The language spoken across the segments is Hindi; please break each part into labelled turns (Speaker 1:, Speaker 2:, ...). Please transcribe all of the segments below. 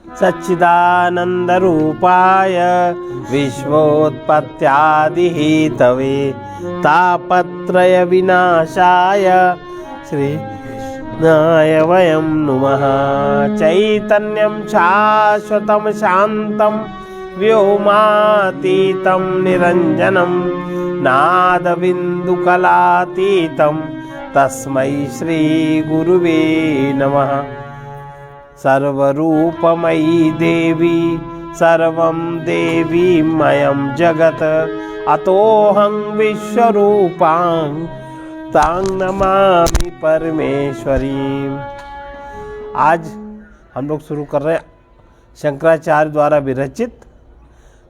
Speaker 1: सच्चिदानन्दरूपाय विश्वोत्पत्त्यादिहेतवे तापत्रयविनाशाय श्रीकृष्णाय वयं नुमः। चैतन्यं शाश्वतं शान्तं व्योमातीतं निरञ्जनं नादबिन्दुकलातीतं तस्मै श्रीगुरुवे नमः। सर्वरूपमयी देवी सर्वं देवीमयं जगत् अतोऽहं विश्वरूपां तां नमामि परमेश्वरीं। आज हम लोग शुरू कर रहे हैं शंकराचार्य द्वारा विरचित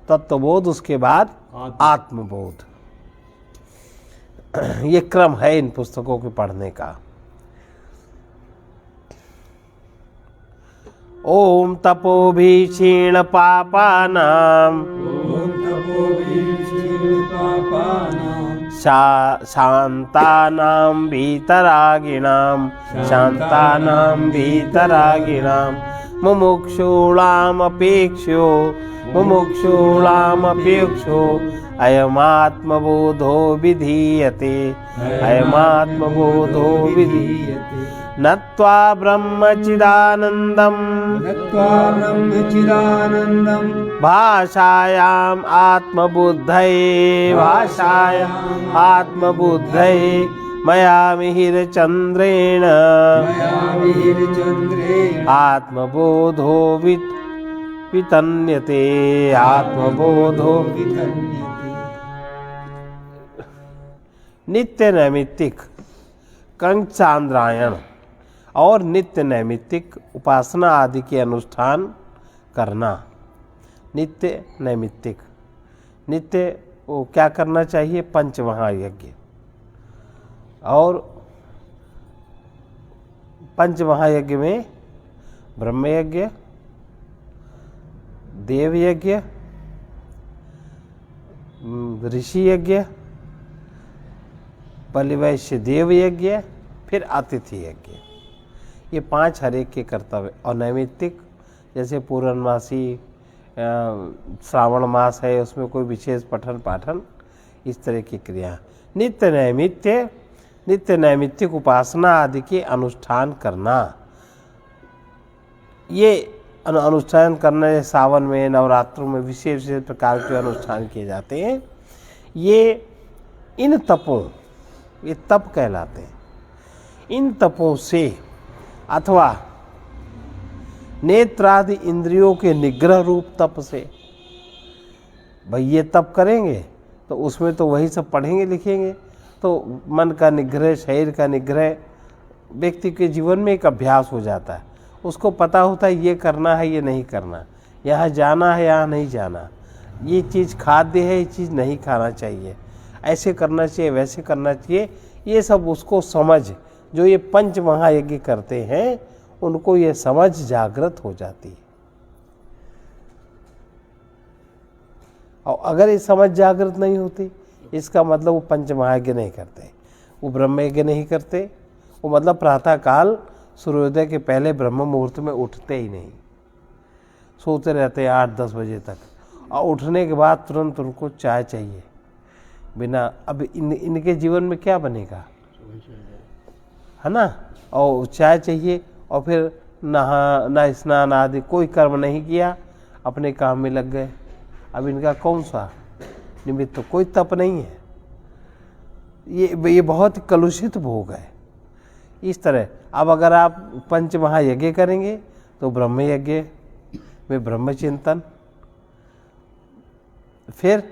Speaker 1: तत्वबोध, उसके बाद आत्मबोध। ये क्रम है इन पुस्तकों के पढ़ने का। ओम तपोभीक्षीण पापानां शान्तानां वीतरागिणां मुमुक्षूणामपेक्षो अयमात्मबोधो विधीयते नत्वा ब्रह्मचिदानन्दं भाषायाम् आत्मबुद्धये मया मिहिरचन्द्रेण आत्मबोधो वितन्यते। नित्य नैमित्तिक कंचांद्रायण और नित्य नैमित्तिक उपासना आदि के अनुष्ठान करना। नित्य नैमित्तिक, नित्य वो क्या करना चाहिए? पंच महायज्ञ। और पंच महायज्ञ में ब्रह्म यज्ञ, देव यज्ञ, ऋषि यज्ञ, बलिवैश्य देव यज्ञ, फिर अतिथि यज्ञ। ये 5 हर एक के कर्तव्य। और नैमित्तिक जैसे पूर्णमासी श्रावण मास है, उसमें कोई विशेष पठन पाठन, इस तरह की क्रिया। नित्य नैमित्तिक उपासना आदि के अनुष्ठान करना। ये अनुष्ठान करने सावन में, नवरात्रों में विशेष प्रकार के अनुष्ठान किए जाते हैं। ये इन तपों, ये तप कहलाते हैं। इन तपों से अथवा नेत्रादि इंद्रियों के निग्रह रूप तप से, भाई ये तप करेंगे तो उसमें तो वही सब पढ़ेंगे लिखेंगे, तो मन का निग्रह, शरीर का निग्रह व्यक्ति के जीवन में एक अभ्यास हो जाता है। उसको पता होता है ये करना है, ये नहीं करना, यहाँ जाना है, यहाँ नहीं जाना, ये चीज़ खाद्य है, ये चीज़ नहीं खाना चाहिए, ऐसे करना चाहिए, वैसे करना चाहिए। ये सब उसको समझ, जो ये पंच महायज्ञ करते हैं उनको ये समझ जागृत हो जाती है। और अगर ये समझ जागृत नहीं होती, इसका मतलब वो पंच महायज्ञ नहीं करते, वो ब्रह्म यज्ञ नहीं करते। वो मतलब प्रातः काल सूर्योदय के पहले ब्रह्म मुहूर्त में उठते ही नहीं, सोते रहते हैं 8-10 बजे तक। और उठने के बाद तुरंत उनको चाय चाहिए, बिना अब इनके जीवन में क्या बनेगा, है ना। और चाय चाहिए, और फिर ना स्नान आदि कोई कर्म नहीं किया, अपने काम में लग गए। अब इनका कौन सा निमित्त, तो कोई तप नहीं है। ये बहुत कलुषित भोग है। इस तरह अब अगर आप पंच महायज्ञ करेंगे तो ब्रह्म यज्ञ में ब्रह्म चिंतन, फिर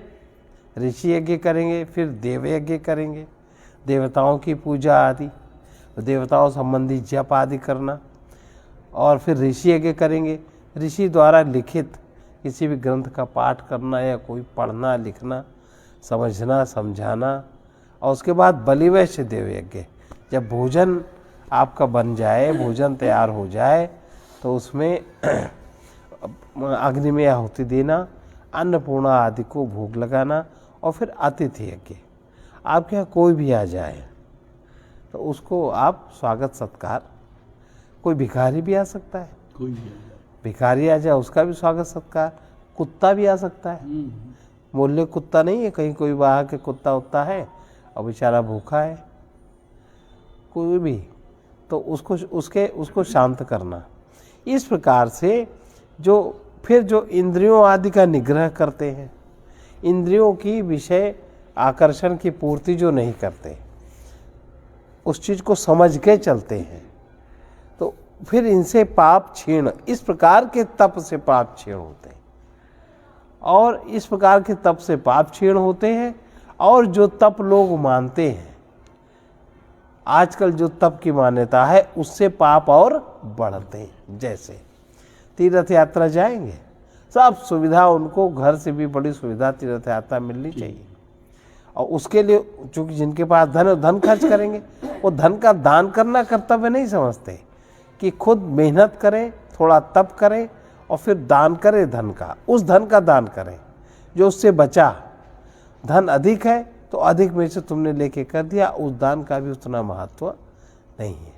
Speaker 1: ऋषि यज्ञ करेंगे, फिर देव यज्ञ करेंगे, देवताओं की पूजा आदि, देवताओं संबंधी जप आदि करना। और फिर ऋषि यज्ञ करेंगे, ऋषि द्वारा लिखित किसी भी ग्रंथ का पाठ करना या कोई पढ़ना लिखना, समझना समझाना। और उसके बाद बलिवैश्य देव यज्ञ, जब भोजन आपका बन जाए, भोजन तैयार हो जाए, तो उसमें अग्नि में आहुति देना, अन्नपूर्णा आदि को भोग लगाना। और फिर अतिथि यज्ञ, आपके यहाँ कोई भी आ जाए तो उसको आप स्वागत सत्कार, कोई भिखारी भी आ सकता है, भिखारी आ जाए उसका भी स्वागत सत्कार, कुत्ता भी आ सकता है, मोहल्ले कुत्ता नहीं है, कहीं कोई बाहर के कुत्ता उत्ता है और बेचारा भूखा है, कोई भी, तो उसको शांत करना। इस प्रकार से जो इंद्रियों आदि का निग्रह करते हैं, इंद्रियों की विषय आकर्षण की पूर्ति जो नहीं करते, उस चीज को समझ के चलते हैं, तो फिर इनसे पाप क्षीण, इस प्रकार के तप से पाप क्षीण होते हैं। और इस प्रकार के तप से पाप क्षीण होते हैं। और जो तप लोग मानते हैं, आजकल जो तप की मान्यता है, उससे पाप और बढ़ते हैं। जैसे तीर्थ यात्रा जाएंगे, सब सुविधा, उनको घर से भी बड़ी सुविधा तीर्थ यात्रा मिलनी चाहिए, और उसके लिए चूंकि जिनके पास धन खर्च करेंगे, वो धन का दान करना कर्तव्य नहीं समझते कि खुद मेहनत करें, थोड़ा तप करें और फिर दान करें धन का, उस धन का दान करें जो उससे बचा। धन अधिक है तो अधिक में से तुमने लेके कर दिया, उस दान का भी उतना महत्व नहीं है।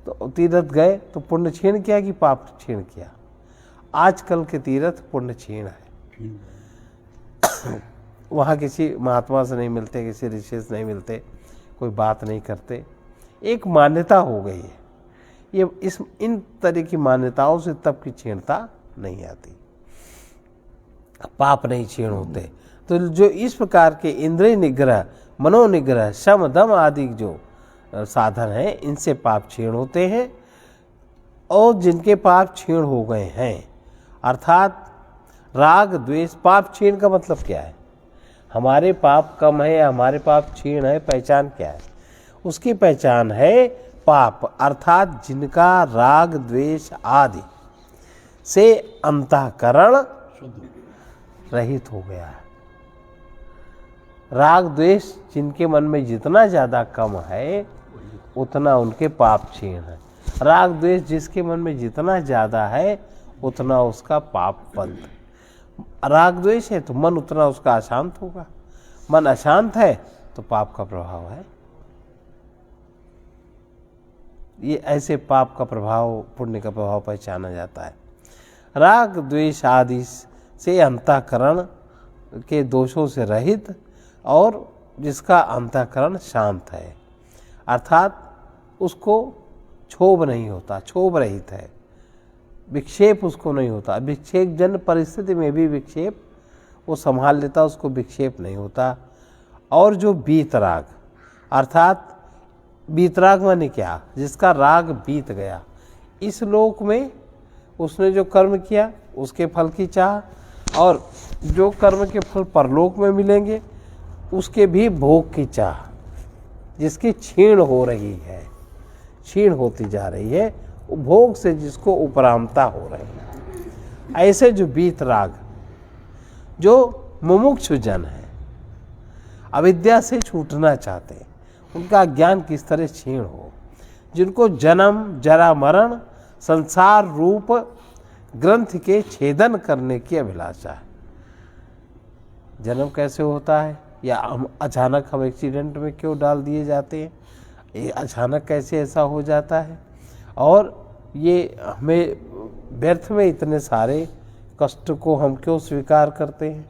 Speaker 1: तो तीर्थ गए तो पुण्य क्षीण किया कि पाप क्षीण किया? आजकल के तीर्थ पुण्य क्षीण है। वहाँ किसी महात्मा से नहीं मिलते, किसी ऋषि से नहीं मिलते, कोई बात नहीं करते, एक मान्यता हो गई है। इन तरह की मान्यताओं से तप की क्षीणता नहीं आती, पाप नहीं क्षीण होते। तो जो इस प्रकार के इंद्रिय निग्रह, मनोनिग्रह, शम दम आदि जो साधन है, इनसे पाप क्षीण होते हैं। और जिनके पाप क्षीण हो गए हैं, अर्थात राग द्वेष, पाप क्षीण का मतलब क्या है? हमारे पाप कम है या हमारे पाप क्षीण है, पहचान क्या है? उसकी पहचान है पाप, अर्थात जिनका राग द्वेष आदि से अंतःकरण रहित हो गया है। राग द्वेष जिनके मन में जितना ज़्यादा कम है, उतना उनके पाप क्षीण है। राग द्वेष जिसके मन में जितना ज़्यादा है, उतना उसका पाप बंद। राग द्वेष है तो मन उतना उसका अशांत होगा, मन अशांत है तो पाप का प्रभाव है। ये ऐसे पाप का प्रभाव, पुण्य का प्रभाव पहचाना जाता है। राग द्वेष आदि से अंतःकरण के दोषों से रहित, और जिसका अंतःकरण शांत है, अर्थात उसको क्षोभ नहीं होता, क्षोभ रहित है, विक्षेप उसको नहीं होता। विक्षेप जन परिस्थिति में भी विक्षेप वो संभाल लेता, उसको विक्षेप नहीं होता। और जो बीतराग, अर्थात बीतराग माने क्या? जिसका राग बीत गया, इस लोक में उसने जो कर्म किया उसके फल की चाह, और जो कर्म के फल परलोक में मिलेंगे उसके भी भोग की चाह, जिसकी क्षीण हो रही है, क्षीण होती जा रही है, भोग से जिसको उपरामता हो रही है। ऐसे जो बीतराग, जो मुमुक्षु जन है, अविद्या से छूटना चाहते हैं, उनका ज्ञान किस तरह क्षीण हो, जिनको जन्म जरा मरण संसार रूप ग्रंथ के छेदन करने की अभिलाषा है। जन्म कैसे होता है, या हम अचानक हम एक्सीडेंट में क्यों डाल दिए जाते हैं, ये अचानक कैसे ऐसा हो जाता है, और ये हमें व्यर्थ में इतने सारे कष्ट को हम क्यों स्वीकार करते हैं।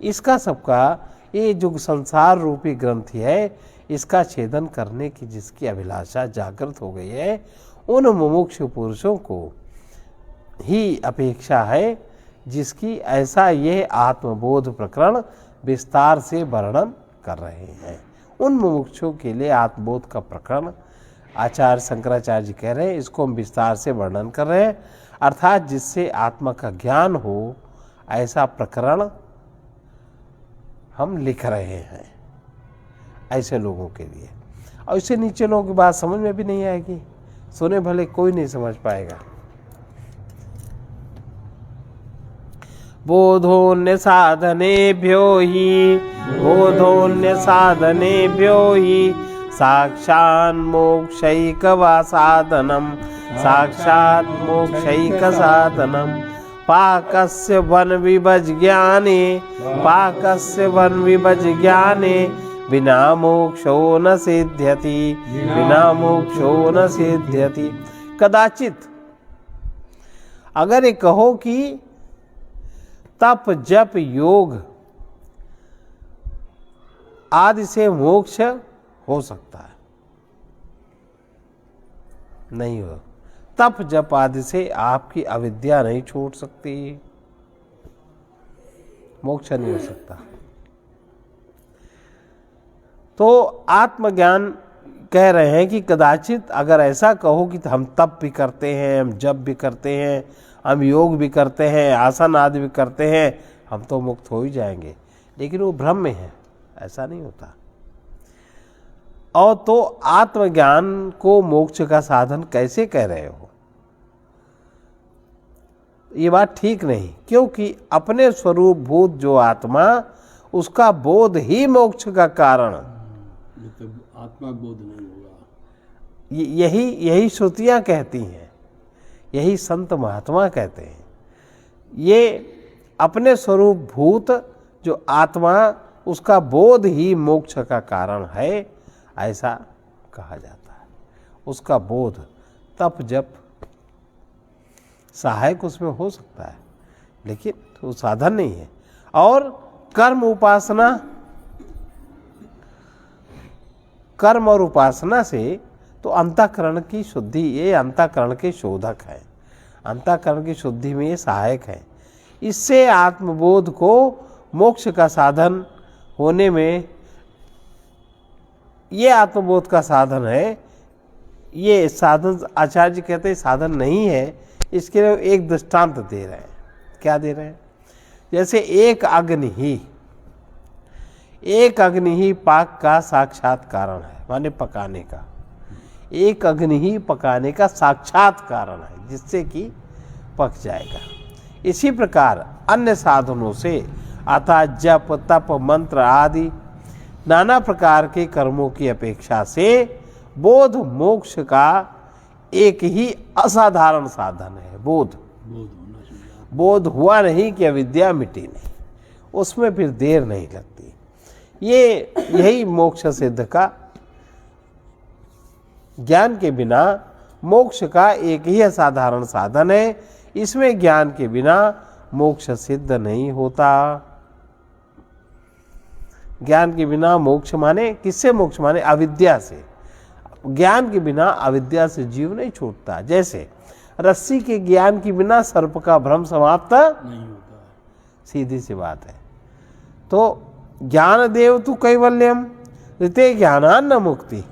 Speaker 1: इसका सबका ये जो संसार रूपी ग्रंथि है, इसका छेदन करने की जिसकी अभिलाषा जागृत हो गई है, उन मुमुक्षु पुरुषों को ही अपेक्षा है, जिसकी ऐसा यह आत्मबोध प्रकरण विस्तार से वर्णन कर रहे हैं। उन मुमुक्षुओं के लिए आत्मबोध का प्रकरण आचार्य शंकराचार्य जी कह रहे हैं, इसको हम विस्तार से वर्णन कर रहे हैं, अर्थात जिससे आत्मा का ज्ञान हो, ऐसा प्रकरण हम लिख रहे हैं ऐसे लोगों के लिए। और इससे नीचे लोगों की बात समझ में भी नहीं आएगी, सुने भले कोई नहीं समझ पाएगा। बोधोन्य साधनेभ्यो ही साक्षान् मोक्षैकवा साधनम, साक्षात् मोक्षैक साधनम। पाकस्य वन विभज ज्ञाने बिना मोक्षो न सिद्ध्यति। कदाचित अगर ये कहो कि तप जप योग आदि से मोक्ष हो सकता है, नहीं हो। तप जप आदि से आपकी अविद्या नहीं छूट सकती, मोक्ष नहीं हो सकता। तो आत्मज्ञान कह रहे हैं कि कदाचित अगर ऐसा कहो कि हम तप भी करते हैं, हम जप भी करते हैं, हम योग भी करते हैं, आसन आदि भी करते हैं, हम तो मुक्त हो ही जाएंगे, लेकिन वो भ्रम में है, ऐसा नहीं होता। और तो आत्मज्ञान को मोक्ष का साधन कैसे कह रहे हो? ये बात ठीक नहीं, क्योंकि अपने स्वरूप भूत जो आत्मा, उसका बोध ही मोक्ष का कारण।
Speaker 2: आत्मा बोध नहीं होगा,
Speaker 1: यही श्रुतियां कहती हैं, यही संत महात्मा कहते हैं। ये अपने स्वरूप भूत जो आत्मा, उसका बोध ही मोक्ष का कारण है, ऐसा कहा जाता है। उसका बोध तप जप सहायक उसमें हो सकता है, लेकिन वो साधन नहीं है। और कर्म उपासना, कर्म और उपासना से तो अंतःकरण की शुद्धि, ये अंतःकरण के शोधक है, अंतःकरण की शुद्धि में ये सहायक है। इससे आत्मबोध को मोक्ष का साधन होने में, ये आत्मबोध का साधन है। ये साधन आचार्य जी कहते हैं साधन नहीं है। इसके लिए एक दृष्टांत दे रहे हैं। क्या दे रहे हैं? जैसे एक अग्नि ही पाक का साक्षात कारण है, माने पकाने का। एक अग्नि ही पकाने का साक्षात कारण है, जिससे कि पक जाएगा। इसी प्रकार अन्य साधनों से अर्थात जप तप मंत्र आदि नाना प्रकार के कर्मों की अपेक्षा से बोध मोक्ष का एक ही असाधारण साधन है। बोध बोध हुआ नहीं कि अविद्या मिटी नहीं, उसमें फिर देर नहीं लगती। यही मोक्ष सिद्ध का, ज्ञान के बिना मोक्ष का एक ही असाधारण साधन है। इसमें ज्ञान के बिना मोक्ष सिद्ध नहीं होता। ज्ञान के बिना मोक्ष माने किससे मोक्ष माने? अविद्या से। ज्ञान के बिना अविद्या से जीव नहीं छूटता। जैसे रस्सी के ज्ञान के बिना सर्प का भ्रम समाप्त नहीं होता, सीधी सी बात है। तो ज्ञान देव तु कैवल्यम ऋते ज्ञानान्न मुक्ति,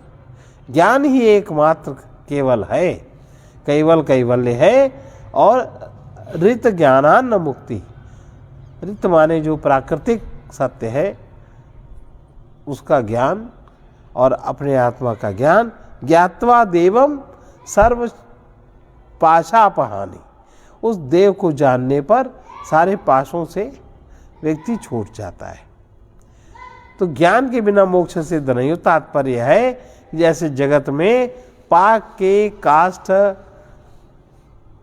Speaker 1: ज्ञान ही एकमात्र केवल है, कैवल्य है। और ऋत ज्ञानान्न मुक्ति, ऋत माने जो प्राकृतिक सत्य है उसका ज्ञान और अपने आत्मा का ज्ञान। ज्ञात्वा देवम सर्व पाशापहानि, उस देव को जानने पर सारे पाशों से व्यक्ति छूट जाता है। तो ज्ञान के बिना मोक्ष सिद्ध नहीं हो। तात्पर्य है जैसे जगत में पाक के काष्ठ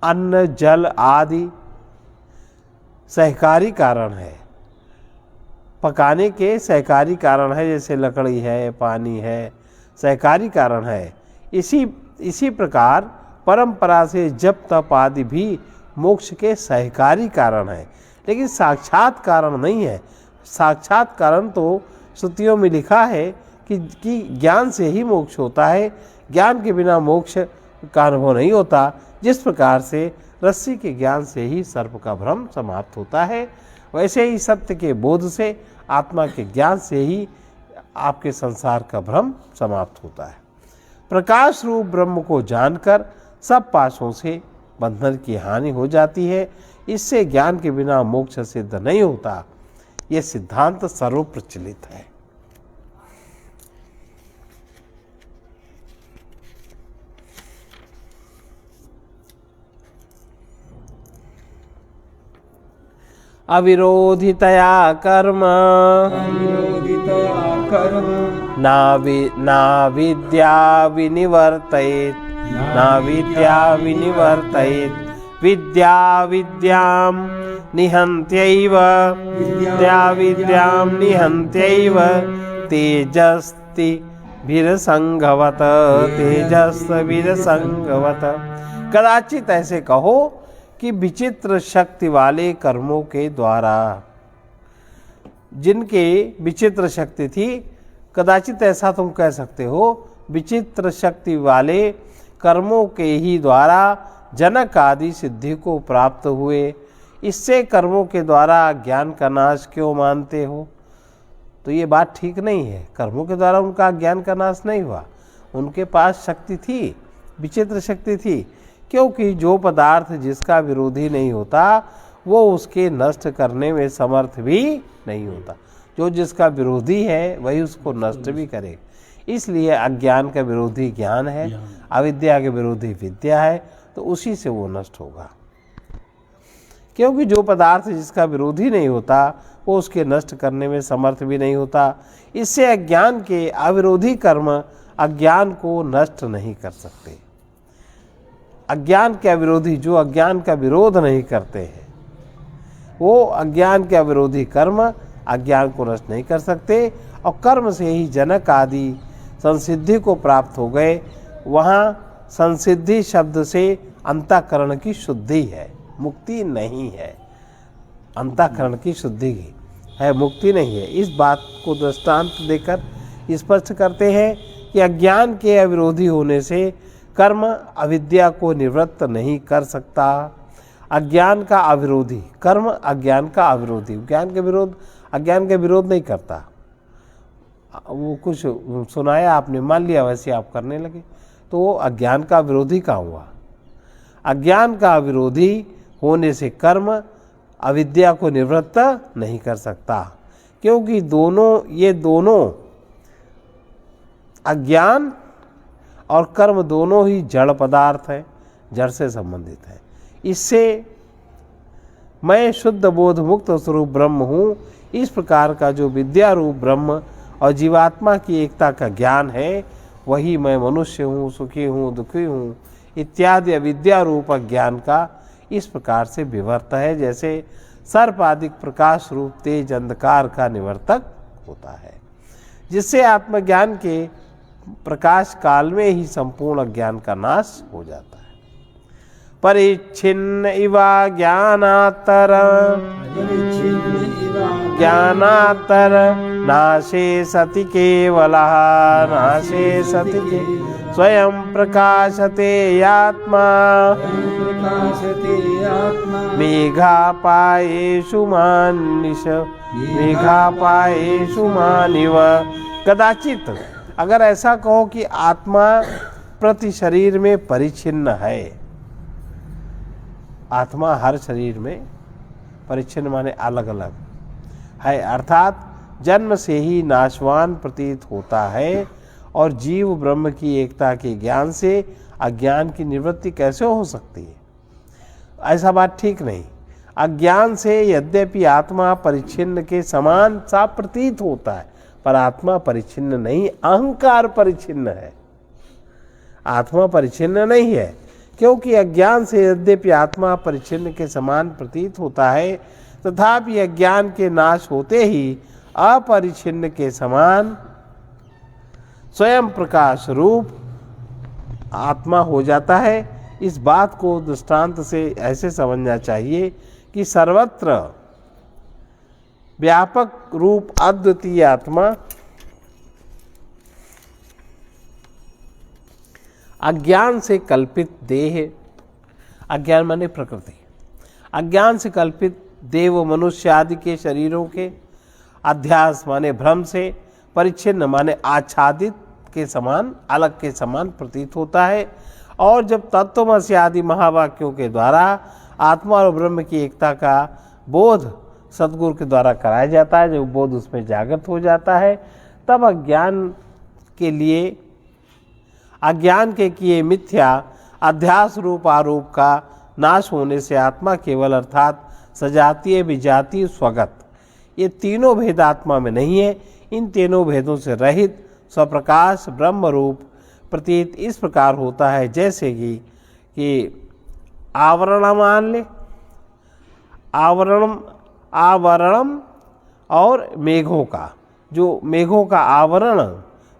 Speaker 1: अन्न जल आदि सहकारी कारण है, पकाने के सहकारी कारण है, जैसे लकड़ी है, पानी है, सहकारी कारण है। इसी प्रकार परंपरा से जप तप आदि भी मोक्ष के सहकारी कारण है, लेकिन साक्षात कारण नहीं है। साक्षात कारण तो श्रुतियों में लिखा है कि ज्ञान से ही मोक्ष होता है, ज्ञान के बिना मोक्ष का अनुभव नहीं होता। जिस प्रकार से रस्सी के ज्ञान से ही सर्प का भ्रम समाप्त होता है, वैसे ही सत्य के बोध से, आत्मा के ज्ञान से ही आपके संसार का भ्रम समाप्त होता है। प्रकाश रूप ब्रह्म को जानकर सब पाशों से बंधन की हानि हो जाती है। इससे ज्ञान के बिना मोक्ष सिद्ध नहीं होता। यह सिद्धांत सर्वप्रचलित है। अविरोधितया कर्म ना विद्या विनिवर्तयेत्, विद्या विद्यां निहन्त्यैव, विद्यां निहन्त्यैव, तेजस्विरसंगवत। कदाचित ऐसे कहो कि विचित्र शक्ति वाले कर्मों के द्वारा, जिनके विचित्र शक्ति थी, कदाचित ऐसा तुम कह सकते हो, विचित्र शक्ति वाले कर्मों के ही द्वारा जनक आदि सिद्धि को प्राप्त हुए, इससे कर्मों के द्वारा ज्ञान का नाश क्यों मानते हो? तो ये बात ठीक नहीं है। कर्मों के द्वारा उनका ज्ञान का नाश नहीं हुआ, उनके पास शक्ति थी, विचित्र शक्ति थी, क्योंकि जो पदार्थ जिसका विरोधी नहीं होता वो उसके नष्ट करने में समर्थ भी नहीं होता। जो जिसका विरोधी है वही उसको नष्ट भी करे। इसलिए अज्ञान का विरोधी ज्ञान है, अविद्या के विरोधी विद्या है, तो उसी से वो नष्ट होगा। क्योंकि जो पदार्थ जिसका विरोधी नहीं होता वो उसके नष्ट करने में समर्थ भी नहीं होता। इससे अज्ञान के अविरोधी कर्म अज्ञान को नष्ट नहीं कर सकते। अज्ञान के अविरोधी, जो अज्ञान का विरोध नहीं करते हैं, वो अज्ञान के अविरोधी कर्म अज्ञान को नष्ट नहीं कर सकते। और कर्म से ही जनक आदि संसिद्धि को प्राप्त हो गए। वहाँ संसिद्धि शब्द से अंतःकरण की शुद्धि है, मुक्ति नहीं है। अंतःकरण की शुद्धि है, मुक्ति नहीं है। इस बात को दृष्टांत देकर स्पष्ट करते हैं कि अज्ञान के अविरोधी होने से कर्म अविद्या को निवृत्त नहीं कर सकता। अज्ञान का अविरोधी कर्म अज्ञान का अविरोधी, ज्ञान के विरोध, अज्ञान का विरोध नहीं करता। वो कुछ सुनाया आपने, मान लिया वैसे आप करने लगे, तो अज्ञान का विरोधी कहाँ हुआ? अज्ञान का विरोधी होने से कर्म अविद्या को निवृत्त नहीं कर सकता, क्योंकि ये दोनों अज्ञान और कर्म दोनों ही जड़ पदार्थ है, जड़ से संबंधित है। इससे मैं शुद्ध बोध मुक्त स्वरूप ब्रह्म हूँ, इस प्रकार का जो विद्या रूप ब्रह्म और जीवात्मा की एकता का ज्ञान है, वही मैं मनुष्य हूँ, सुखी हूँ, दुखी हूँ इत्यादि अविद्या रूप ज्ञान का इस प्रकार से विवर्त है, जैसे सर्प आदि प्रकाश रूप तेज अंधकार का निवर्तक होता है, जिससे आत्मज्ञान के प्रकाश काल में ही संपूर्ण अज्ञान का नाश हो जाता है। परिच्छिन्न इवा ज्ञानातर नाशे सति केवलः नाशे सति स्वयं प्रकाशते आत्मा मेघापायेषु मानिश मेघापायेषु मानिव। कदाचित अगर ऐसा कहो कि आत्मा प्रति शरीर में परिच्छिन्न है, आत्मा हर शरीर में परिच्छिन्न माने अलग अलग है, अर्थात जन्म से ही नाशवान प्रतीत होता है, और जीव ब्रह्म की एकता के ज्ञान से अज्ञान की निवृत्ति कैसे हो सकती है? ऐसा बात ठीक नहीं। अज्ञान से यद्यपि आत्मा परिच्छिन्न के समान सा प्रतीत होता है, पर आत्मा परिच्छिन्न नहीं, अहंकार परिच्छिन्न है, आत्मा परिच्छिन्न नहीं है। क्योंकि अज्ञान से यद्यपि आत्मा परिच्छिन्न के समान प्रतीत होता है, तथापि अज्ञान के नाश होते ही अपरिच्छिन्न के समान स्वयं प्रकाश रूप आत्मा हो जाता है। इस बात को दृष्टांत से ऐसे समझना चाहिए कि सर्वत्र व्यापक रूप अद्वितीय आत्मा अज्ञान से कल्पित देह, अज्ञान माने प्रकृति, अज्ञान से कल्पित देव मनुष्य आदि के शरीरों के अध्यास माने भ्रम से, परिच्छिन्न माने आच्छादित के समान, अलग के समान प्रतीत होता है। और जब तत्वमसि आदि महावाक्यों के द्वारा आत्मा और ब्रह्म की एकता का बोध सद्गुरु के द्वारा कराया जाता है, जब बोध उसमें जागृत हो जाता है, तब अज्ञान के किए मिथ्या अध्यास रूप आरोप का नाश होने से आत्मा केवल अर्थात सजातीय विजातीय स्वगत, ये तीनों भेद आत्मा में नहीं है। इन तीनों भेदों से रहित स्वप्रकाश ब्रह्म रूप प्रतीत इस प्रकार होता है, जैसे कि आवरण मान ले, आवरणम और मेघों का, जो मेघों का आवरण,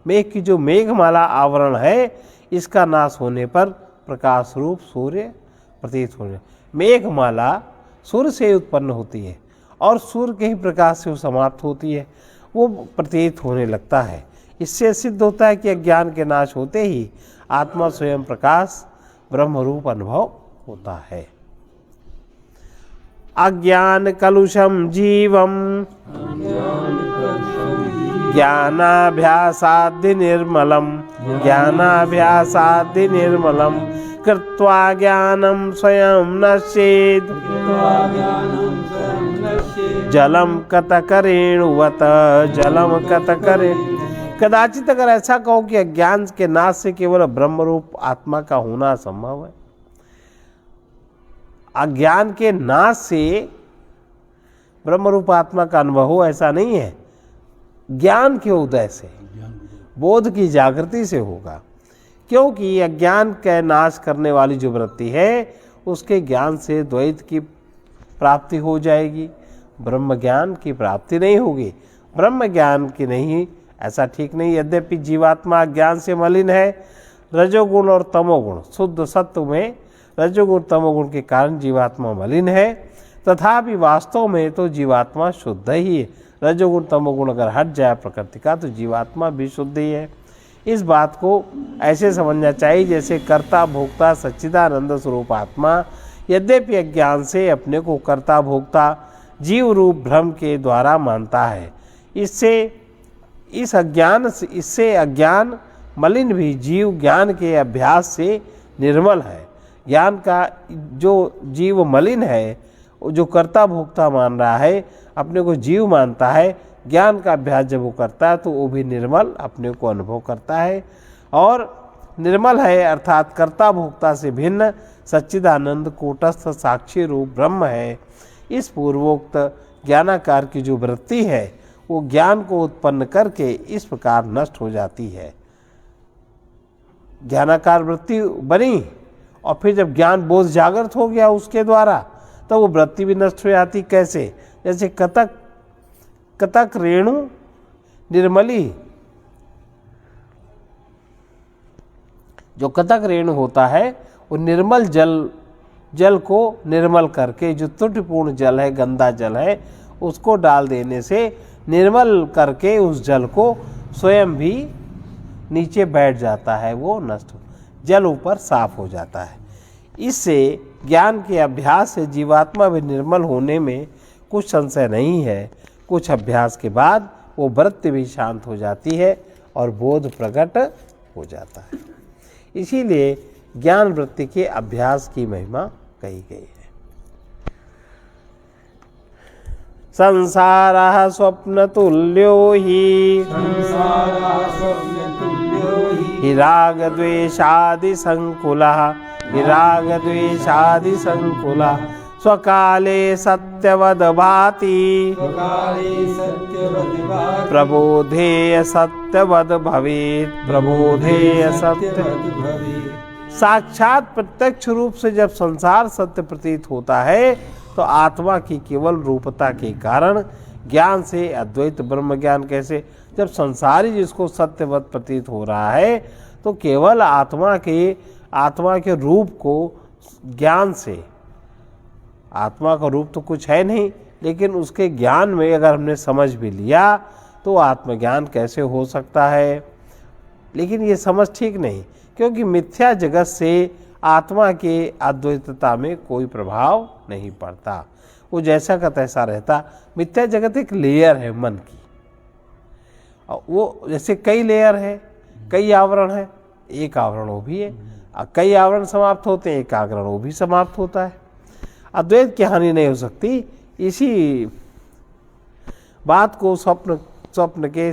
Speaker 1: मेघ की जो मेघमाला आवरण है, इसका नाश होने पर प्रकाश रूप सूर्य प्रतीत होने, मेघमाला सूर्य से उत्पन्न होती है और सूर्य के ही प्रकाश से वो समाप्त होती है, वो प्रतीत होने लगता है। इससे सिद्ध होता है कि अज्ञान के नाश होते ही आत्मा स्वयं प्रकाश ब्रह्म रूप अनुभव होता है। अज्ञान कलुषम जीवम ज्ञानाभ्यासादि निर्मलम ज्ञानाभ्यासादि निर्मलम कृत्वा ज्ञानम स्वयं नश्येद जलम कतकरेणुवत जलम कतकरेण। कदाचित अगर ऐसा कहो कि अज्ञान के नाश से केवल ब्रह्म रूप आत्मा का होना संभव है, अज्ञान के नाश से ब्रह्म रूप आत्मा का अनुभव हो, ऐसा नहीं है। ज्ञान के उदय से, बोध की जागृति से होगा, क्योंकि अज्ञान के नाश करने वाली जो वृत्ति है उसके ज्ञान से द्वैत की प्राप्ति हो जाएगी, ब्रह्म ज्ञान की प्राप्ति नहीं होगी। ब्रह्म ज्ञान की नहीं, ऐसा ठीक नहीं। यद्यपि जीवात्मा ज्ञान से मलिन है, रजोगुण और तमोगुण, शुद्ध सत्व में रजोगुण तमोगुण के कारण जीवात्मा मलिन है, तथापि वास्तव में तो जीवात्मा शुद्ध ही है। रजोगुण तमोगुण अगर हट जाए प्रकृति का तो जीवात्मा भी शुद्ध ही है। इस बात को ऐसे समझना चाहिए जैसे कर्ता भोक्ता सच्चिदानंद स्वरूप आत्मा यद्यपि अज्ञान से अपने को कर्ता भोक्ता जीव रूप भ्रम के द्वारा मानता है, इससे अज्ञान मलिन भी जीव ज्ञान के अभ्यास से निर्मल है। ज्ञान का जो जीव मलिन है, जो कर्ता भोक्ता मान रहा है, अपने को जीव मानता है, ज्ञान का अभ्यास जब वो करता है तो वो भी निर्मल अपने को अनुभव करता है और निर्मल है, अर्थात कर्ता भोक्ता से भिन्न सच्चिदानंद कूटस्थ साक्षी रूप ब्रह्म है। इस पूर्वोक्त ज्ञानाकार की जो वृत्ति है वो ज्ञान को उत्पन्न करके इस प्रकार नष्ट हो जाती है। ज्ञानाकार वृत्ति बनी और फिर जब ज्ञान बोध जागृत हो गया उसके द्वारा, तब वो वृत्ति भी नष्ट हो जाती। कैसे? जैसे कतक रेणु निर्मली, जो कतक रेणु होता है वो निर्मल जल को निर्मल करके, जो त्रुटिपूर्ण जल है, गंदा जल है, उसको डाल देने से निर्मल करके उस जल को स्वयं भी नीचे बैठ जाता है, वो नष्ट हो, जल ऊपर साफ हो जाता है। इससे ज्ञान के अभ्यास से जीवात्मा भी निर्मल होने में कुछ संशय नहीं है। कुछ अभ्यास के बाद वो वृत्ति भी शांत हो जाती है और बोध प्रकट हो जाता है। इसीलिए ज्ञान वृत्ति के अभ्यास की महिमा कही गई है। संसारः स्वप्न तुल्यो हि राग द्वेषादि संकुलः स्वकाले सत्यवद भाति प्रबोधेय सत्यवद भवेत् प्रबोधेय सत्य। साक्षात प्रत्यक्ष रूप से जब संसार सत्य प्रतीत होता है तो आत्मा की केवल रूपता के कारण ज्ञान से अद्वैत ब्रह्म ज्ञान कैसे, जब संसारी जिसको सत्यवत प्रतीत हो रहा है तो केवल आत्मा के रूप को ज्ञान से, आत्मा का रूप तो कुछ है नहीं, लेकिन उसके ज्ञान में अगर हमने समझ भी लिया तो आत्मज्ञान कैसे हो सकता है। लेकिन ये समझ ठीक नहीं, क्योंकि मिथ्या जगत से आत्मा के अद्वैतता में कोई प्रभाव नहीं पड़ता, वो जैसा का तैसा रहता। मिथ्या जगत एक लेयर है मन की, और वो जैसे कई लेयर है, कई आवरण है, एक आवरण वो भी है, कई आवरण समाप्त होते हैं, एक आवरण वो भी समाप्त होता है। अद्वैत की हानि नहीं हो सकती। इसी बात को स्वप्न के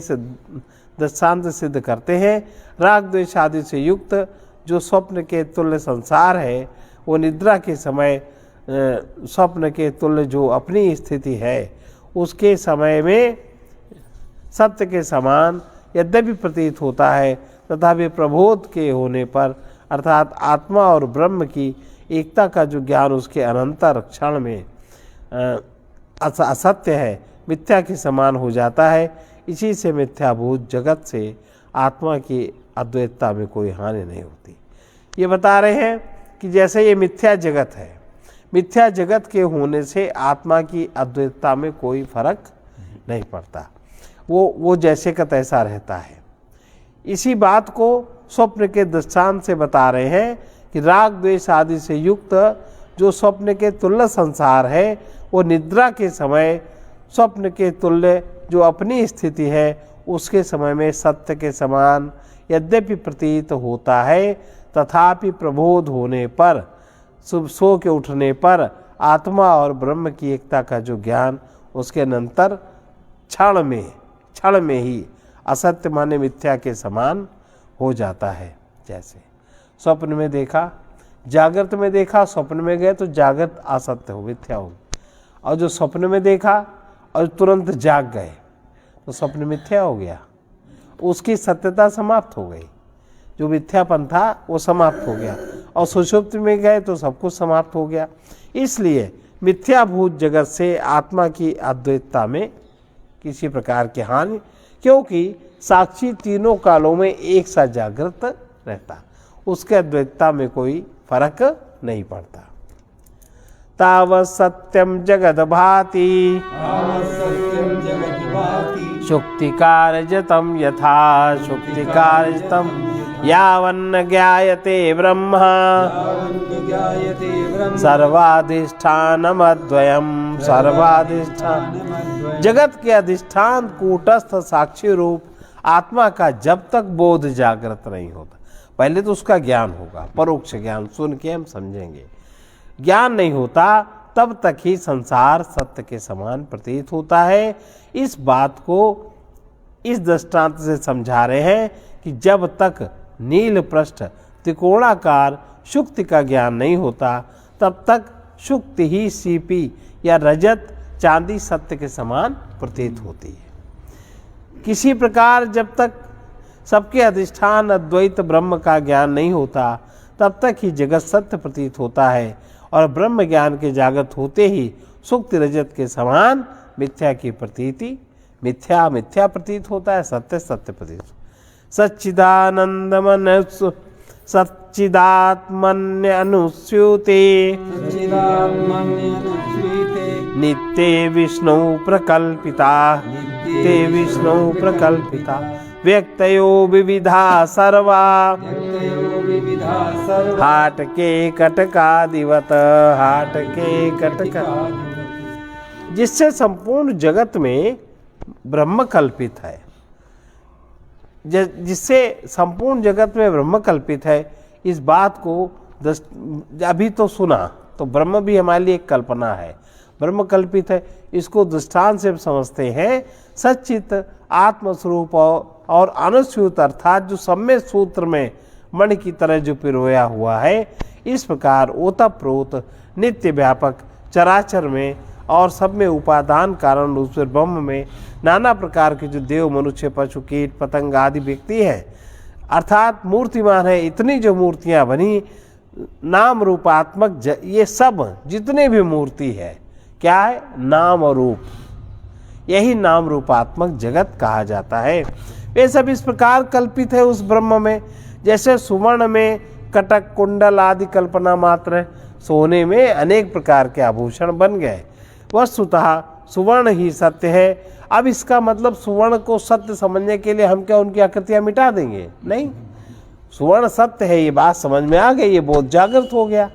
Speaker 1: दृष्टांत सिद्ध करते हैं। राग द्वेष आदि से युक्त जो स्वप्न के तुल्य संसार है, वो निद्रा के समय स्वप्न के तुल्य जो अपनी स्थिति है उसके समय में सत्य के समान यद्यपि प्रतीत होता है, तथापि प्रबोध के होने पर अर्थात आत्मा और ब्रह्म की एकता का जो ज्ञान उसके अनंतर क्षण में असत्य है, मिथ्या के समान हो जाता है। इसी से मिथ्याभूत जगत से आत्मा की अद्वैतता में कोई हानि नहीं होती। ये बता रहे हैं कि जैसे ये मिथ्या जगत है, मिथ्या जगत के होने से आत्मा की अद्वैतता में कोई फर्क नहीं पड़ता, वो जैसे का तैसा रहता है। इसी बात को स्वप्न के दृष्टांत से बता रहे हैं कि राग द्वेष आदि से युक्त जो स्वप्न के तुल्य संसार है, वो निद्रा के समय स्वप्न के तुल्य जो अपनी स्थिति है उसके समय में सत्य के समान यद्यपि प्रतीत होता है, तथापि प्रबोध होने पर, सो के उठने पर आत्मा और ब्रह्म की एकता का जो ज्ञान उसके अनंतर क्षण में ही असत्य माने मिथ्या के समान हो जाता है। जैसे स्वप्न में देखा, जागृत में देखा, स्वप्न में गए तो जागृत असत्य हो, मिथ्या हो, और जो स्वप्न में देखा और तुरंत जाग गए तो स्वप्न मिथ्या हो गया, उसकी सत्यता समाप्त हो गई, जो मिथ्यापन था वो समाप्त हो गया, और सुषुप्ति में गए तो सब कुछ समाप्त हो गया। इसलिए मिथ्याभूत जगत से आत्मा की अद्वैतता में किसी प्रकार की हानि, क्योंकि साक्षी तीनों कालों में एक सा जागृत रहता, उसके अद्वैतता में कोई फर्क नहीं पड़ता। तावत् सत्यम जगद भाति शुक्तिकारजतम यथा शुक्तिकारजतम यावन्न ज्ञायते ब्रह्म सर्वाधिष्ठानमद्वयम् सर्वाधिष्ठान। जगत के अधिष्ठान कूटस्थ साक्षी रूप आत्मा का जब तक बोध जागृत नहीं होता, पहले तो उसका ज्ञान होगा, परोक्ष ज्ञान सुन के हम समझेंगे, ज्ञान नहीं होता तब तक ही संसार सत्य के समान प्रतीत होता है। इस बात को इस दृष्टांत से समझा रहे हैं कि जब तक नील पृष्ठ त्रिकोणाकार शुक्ति का ज्ञान नहीं होता तब तक शुक्ति ही सीपी या रजत चांदी सत्य के समान प्रतीत होती है। किसी प्रकार जब तक सबके अधिष्ठान अद्वैत ब्रह्म का ज्ञान नहीं होता तब तक ही जगत सत्य प्रतीत होता है, और ब्रह्म ज्ञान के जागृत होते ही सुक्ति रजत के समान मिथ्या की प्रतीति मिथ्या मिथ्या प्रतीत होता है, सत्य सत्य प्रतीत। सच्चिदानंदमन सच्चिदात्मन्य अनुस्यूते नित्ये विष्णु प्रकल्पिता ते विष्णु प्रकल्पिता व्यक्तयो विविधा सर्वा हाट के कटकादिवत हाट के कटका, जिससे संपूर्ण जगत में ब्रह्म कल्पित है, जिससे संपूर्ण जगत में ब्रह्म कल्पित है। इस बात को अभी तो सुना तो ब्रह्म भी हमारे लिए एक कल्पना है, ब्रह्म कल्पित है, इसको दृष्टांत से समझते हैं। सच्चित आत्मस्वरूप और अनुस्यूत अर्थात जो सम्य सूत्र में मणि की तरह जो पिरोया हुआ है, इस प्रकार ओतप्रोत नित्य व्यापक चराचर में और सब में उपादान कारण रूप से ब्रह्म में नाना प्रकार के जो देव मनुष्य पशु कीट पतंग आदि व्यक्ति है, अर्थात मूर्तिमान है, इतनी जो मूर्तियां बनी नाम रूपात्मक ये सब जितने भी मूर्ति है क्या है, नाम और रूप, यही नाम रूपात्मक जगत कहा जाता है। वे सब इस प्रकार कल्पित है उस ब्रह्म में, जैसे सुवर्ण में कटक कुंडल आदि कल्पना मात्र है, सोने में अनेक प्रकार के आभूषण बन गए, वस्तुतः सुवर्ण ही सत्य है। अब इसका मतलब सुवर्ण को सत्य समझने के लिए हम क्या उनकी आकृतियां मिटा देंगे? नहीं, सुवर्ण सत्य है, ये बात समझ में आ गई, ये बहुत जागृत हो गया,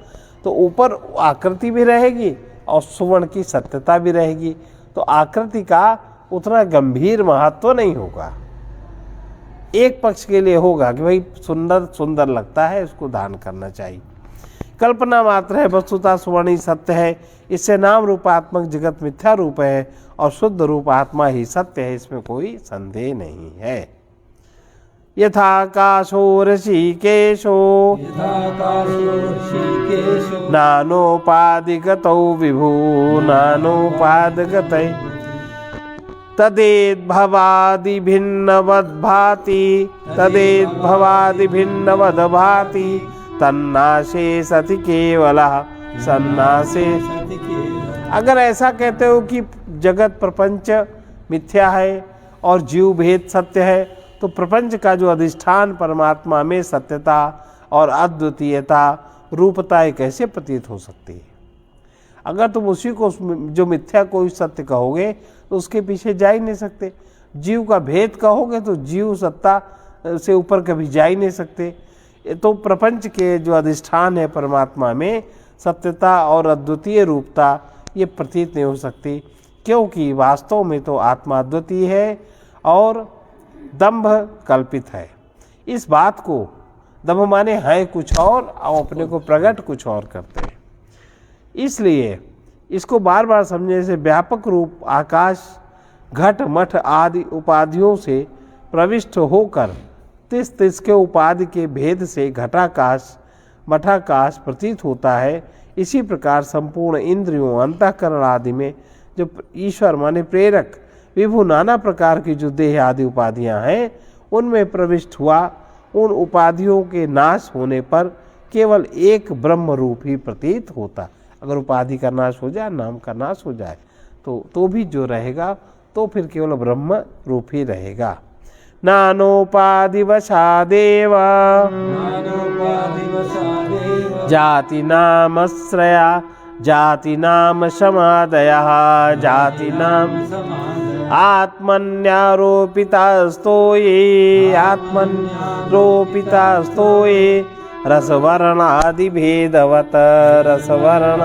Speaker 1: तो ऊपर आकृति भी रहेगी और सुवर्ण की सत्यता भी रहेगी, तो आकृति का उतना गंभीर महत्व नहीं होगा। एक पक्ष के लिए होगा कि भाई सुंदर सुंदर लगता है, इसको दान करना चाहिए, कल्पना मात्र है, वस्तुतः सुवर्ण ही सत्य है। इससे नाम रूपात्मक जगत मिथ्या रूप है और शुद्ध रूप आत्मा ही सत्य है, इसमें कोई संदेह नहीं है। यथाकाशो ऋषिकेशो नानोपाधिगतौ विभू नानोपाधिगतै तदेद्भवादि भिन्नवद्भाति तदेद्भवादि भिन्नवद्भाति तन्नाशे सति केवलः सन्नाशे। अगर ऐसा कहते हो कि जगत प्रपंच मिथ्या है और जीव भेद सत्य है, तो प्रपंच का जो अधिष्ठान परमात्मा में सत्यता और अद्वितीयता रूपता कैसे प्रतीत हो सकती है? अगर तुम उसी को जो मिथ्या को सत्य कहोगे तो उसके पीछे जा ही नहीं सकते। जीव का भेद कहोगे तो जीव सत्ता से ऊपर कभी जा ही नहीं सकते। तो प्रपंच के जो अधिष्ठान है परमात्मा में सत्यता और अद्वितीय रूपता ये प्रतीत नहीं हो सकती, क्योंकि वास्तव में तो आत्मा अद्वितीय है और दंभ कल्पित है। इस बात को दंभ माने है कुछ और अपने को प्रकट कुछ और करते हैं। इसलिए इसको बार बार समझने से व्यापक रूप आकाश घट मठ आदि उपाधियों से प्रविष्ट होकर तिस तिस के उपाधि के भेद से घटाकाश मठाकाश प्रतीत होता है। इसी प्रकार संपूर्ण इंद्रियों अंतःकरण आदि में जो ईश्वर माने प्रेरक विभु नाना प्रकार की जो देह आदि उपाधियां हैं उनमें प्रविष्ट हुआ, उन उपाधियों के नाश होने पर केवल एक ब्रह्म रूप ही प्रतीत होता। अगर उपाधि का नाश हो जाए, नाम का नाश हो जाए तो भी जो रहेगा तो फिर केवल ब्रह्म रूप ही रहेगा। नानोपाधिवशादेव जाति नामश्रया जाति नाम समादयः जाति नाम आत्मन्यारोपितास्तो ये आत्मन्यारोपितास्तो ये रसवर्णादिभेदवत् रसवर्ण।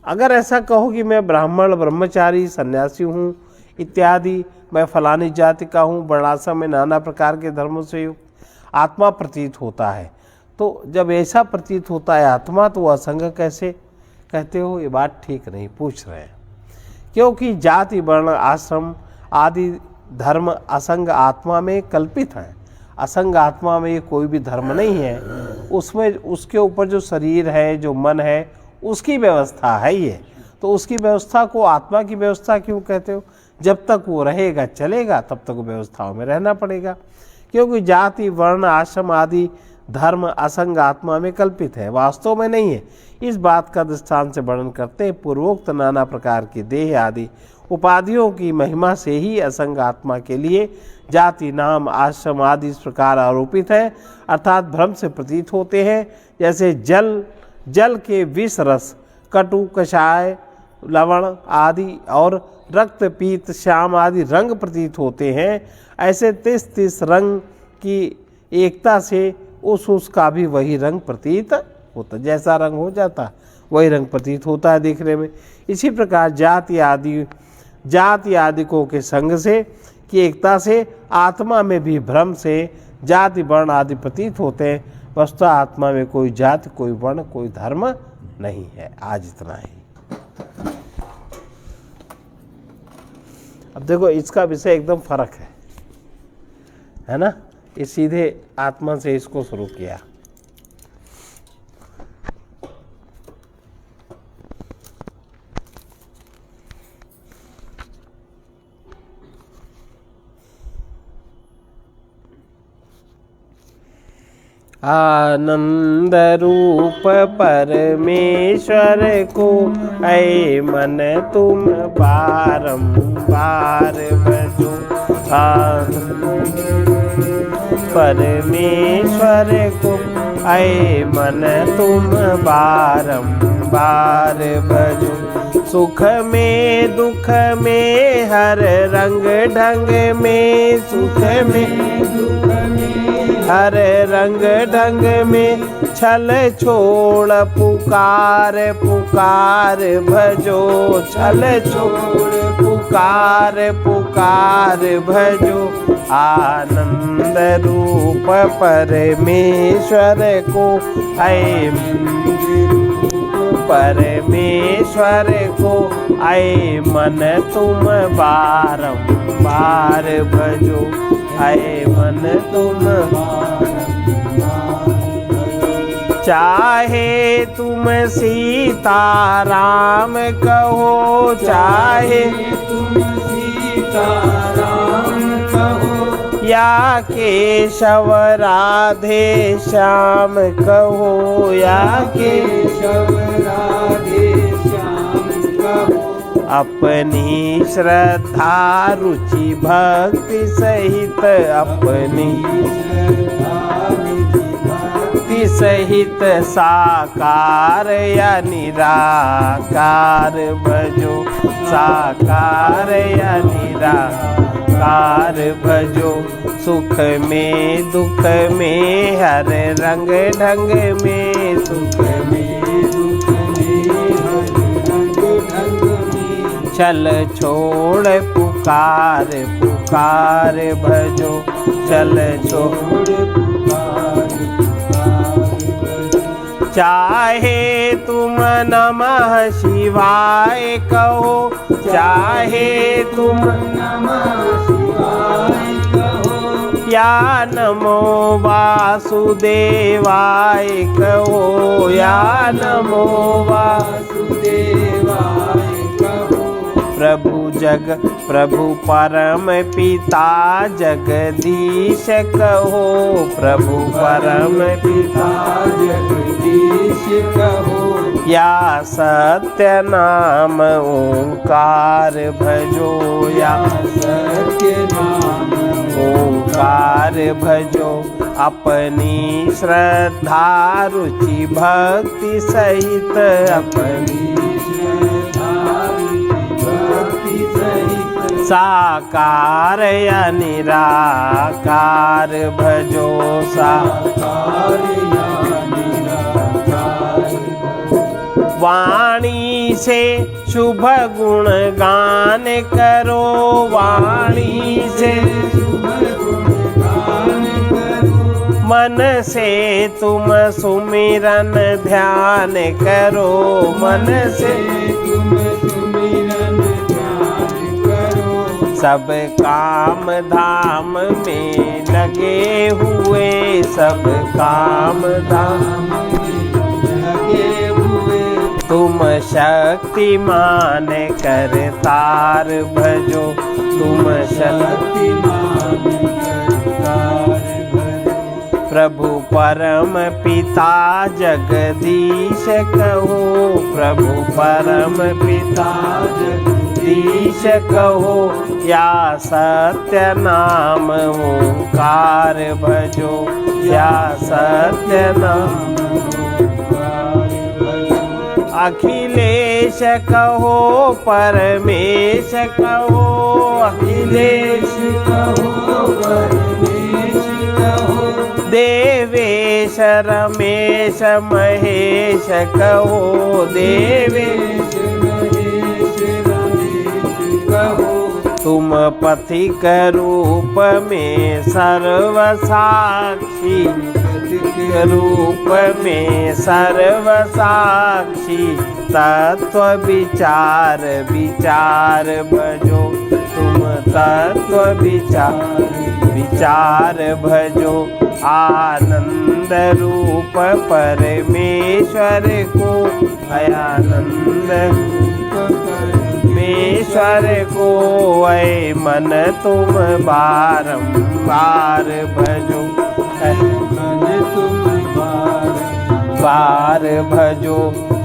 Speaker 1: अगर ऐसा कहो कि मैं ब्राह्मण ब्रह्मचारी सन्यासी हूँ इत्यादि, मैं फलानी जाति का हूँ, वर्णाश्रम में नाना प्रकार के धर्मों से युक्त आत्मा प्रतीत होता है, तो जब ऐसा प्रतीत होता है आत्मा तो असंग कैसे कहते हो? ये बात ठीक नहीं पूछ रहे हैं, क्योंकि जाति वर्ण आश्रम आदि धर्म असंग आत्मा में कल्पित हैं। असंग आत्मा में कोई भी धर्म नहीं है, उसमें उसके ऊपर जो शरीर है जो मन है उसकी व्यवस्था है ये, तो उसकी व्यवस्था को आत्मा की व्यवस्था क्यों कहते हो? जब तक वो रहेगा चलेगा तब तक व्यवस्थाओं में रहना पड़ेगा, क्योंकि जाति वर्ण आश्रम आदि धर्म असंग आत्मा में कल्पित है, वास्तव में नहीं है। इस बात का दृष्टांत से वर्णन करते हैं। पूर्वोक्त नाना प्रकार की देह आदि उपाधियों की महिमा से ही असंग आत्मा के लिए जाति नाम आश्रम आदि इस प्रकार आरोपित है, अर्थात भ्रम से प्रतीत होते हैं। जैसे जल के विष रस कटु कषाय लवण आदि और रक्त पीत श्याम आदि रंग प्रतीत होते हैं, ऐसे 33 रंग की एकता से उसका भी वही रंग प्रतीत होता, जैसा रंग हो जाता वही रंग प्रतीत होता है देखने में। इसी प्रकार जाति आदिकों के संग से की एकता से आत्मा में भी भ्रम से जाति वर्ण आदि प्रतीत होते हैं। वस्तुतः आत्मा में कोई जाति कोई वर्ण कोई धर्म नहीं है। आज इतना ही। अब देखो इसका विषय एकदम फर्क है ना? ये सीधे आत्मा से इसको शुरू किया। आनंद रूप परमेश्वर को ऐ मन तुम बारंबार भजो। परमेश्वर को ऐ मन तुम बारंबार भजो। सुख में दुख में हर रंग ढंग में सुख में दुख में हर रंग ढंग में छल छोड़ पुकार पुकार भजो। छल छोड़ पुकार पुकार भजो। आनंद रूप परमेश्वर को ऐ परमेश्वर को ऐ मन तुम बारंबार भजो। ऐ मन तुम चाहे तुम सीताराम कहो चाहे तुम सीताराम कहो या केशव राधे श्याम कहो या केशव राधे श्याम कहो। अपनी श्रद्धा रुचि भक्ति सहित अपनी श्रद्धा रुचि भक्ति सहित साकार या निराकार भजो, साकार या निराकार भजो। सुख में दुख में हर रंग ढंग में, सुख में दुख में हर रंग ढंग में। चल छोड़ पुकार पुकार भजो, चल छोड़ पुकार पुकार भजो। चाहे तुम नमः शिवाय कहो, चाहे तुम नमः शिवाय कहो, या नमो वासुदेवाय कहो, या नमो वासुदेवाय कहो। प्रभु जग प्रभु परम पिता जगदीश कहो, प्रभु परम पिता जगदीश कहो। या सत्य नाम ओंकार भजो, या सत्य नाम ओंकार भजो। अपनी श्रद्धा रुचि भक्ति सहित, अपनी श्रद्धा भक्ति सहित साकार या निराकार भजो, साकार या निराकार भजो। वाणी से शुभ गुण गान करो, वाणी से शुभ गुण गान करो। मन से तुम सुमिरन ध्यान करो, मन से तुम सुमिरन ध्यान करो। सब काम धाम में लगे हुए, सब काम धाम में लगे हुए। तुम शक्तिमान करतार भजो, तुम शक्तिमान करतार भजो। प्रभु परम पिता जगदीश कहो, प्रभु परम पिता जगदीश कहो। या सत्य नाम ओंकार भजो, या सत्य नाम ओंकार भजो। अखिलेश कहो परमेश कहो, अखिलेश कहो परमेश कहो। देवेश रमेश महेश कहो, देवेश महेश रमेश कहो। तुम पथिक रूप में सर्वसाक्षी, पथिक रूप में सर्वसाक्षी। तत्व विचार विचार भजो, तुम तत्व विचार विचार भजो। आनंद रूप परमेश्वर को, आनंद रूप परमेश्वर को। ऐ मन तुम बारंबार भजो, मन तुम बार भजो।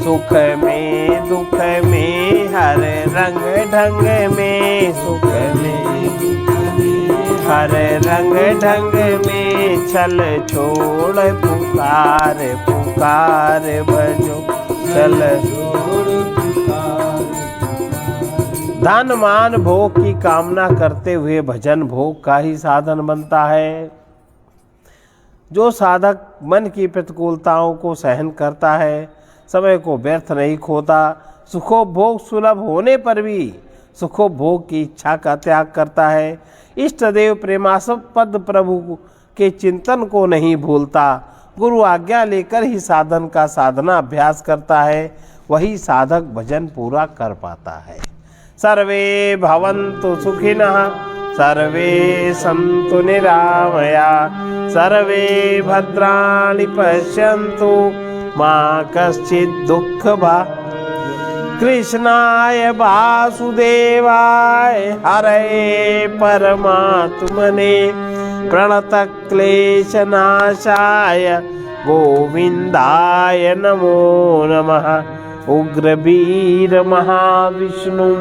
Speaker 1: सुख में दुख में हर रंग ढंग में, सुख में दुख में हर रंग ढंग में। चल छोड़ पुकार पुकार भजो, चल छोड़ पुकार। धन मान भोग की कामना करते हुए भजन भोग का ही साधन बनता है। जो साधक मन की प्रतिकूलताओं को सहन करता है, समय को व्यर्थ नहीं खोता, सुखोपभोग सुलभ होने पर भी सुखोपभोग की इच्छा का त्याग करता है, इष्ट देव प्रेमास्पद प्रभु के चिंतन को नहीं भूलता, गुरु आज्ञा लेकर ही साधन का साधना अभ्यास करता है, वही साधक भजन पूरा कर पाता है। सर्वे भवन्तु सुखिनः, सर्वे सन्तु निरामया, सर्वे भद्राणि पश्यन्तु मा कश्चित् दुःखभाग्। कृष्णाय वासुदेवाय हरये परमात्मने प्रणतक्लेशनाशाय गोविन्दाय नमो नमः। उग्रवीर महाविष्णु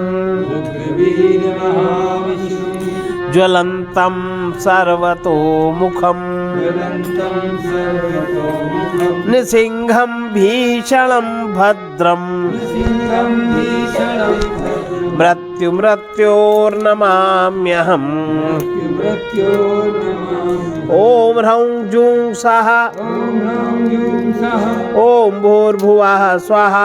Speaker 1: ज्वलन्तं सर्वतोमुखम्
Speaker 3: ज्वलन्तं सर्वतोमुखम्
Speaker 1: निसिंहं भीषणं भद्रं
Speaker 3: सिंहं भीषणं
Speaker 1: मृत्युर्नमाम्यहम्
Speaker 3: मृत्योर्नमामि
Speaker 1: ॐ ह्रौं जूं सः
Speaker 3: ॐ ह्रौं जूं सः
Speaker 1: ॐ भूर्भुवः स्वः
Speaker 3: ॐ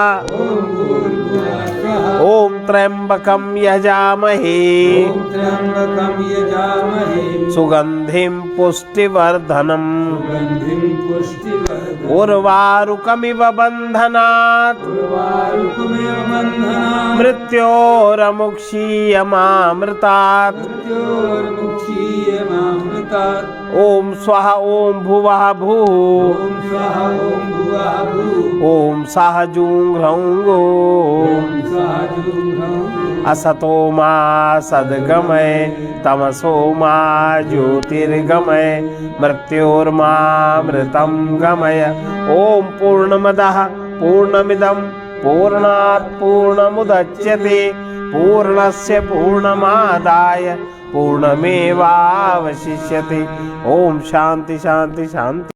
Speaker 3: भूर्भुवः स्वः
Speaker 1: ॐ त्र्यम्बकं यजामहे
Speaker 3: ॐ त्र्यम्बकं यजामहे
Speaker 1: सुगन्धिं पुष्टिवर्धनम्
Speaker 3: सुगन्धिं पुष्टिवर्धनम्
Speaker 1: उर्वारुकमिव बन्धनात्
Speaker 3: उर्वारुकमिव बन्धनात्
Speaker 1: मृत्योरमुक्षीयमामृतात्
Speaker 3: मृत्योर्मुक्षीयमामृतात्
Speaker 1: ॐ स्वः ॐ भुवः भूः
Speaker 3: ॐ स्वः ॐ भुवः भूः
Speaker 1: ॐ सः जूं ह्रौं
Speaker 3: ॐ
Speaker 1: गोः
Speaker 3: सः जूं ह्रौं
Speaker 1: असतो मा सद्गमय तमसो मा ज्योतिर्गमय मृत्योर्मामृतं गमय ॐ पूर्णमदः पूर्णमिदं पूर्णात् पूर्णमुदच्यते पूर्णस्य पूर्णमादाय पूर्णमेवावशिष्यते ॐ शान्ति शान्ति शान्ति।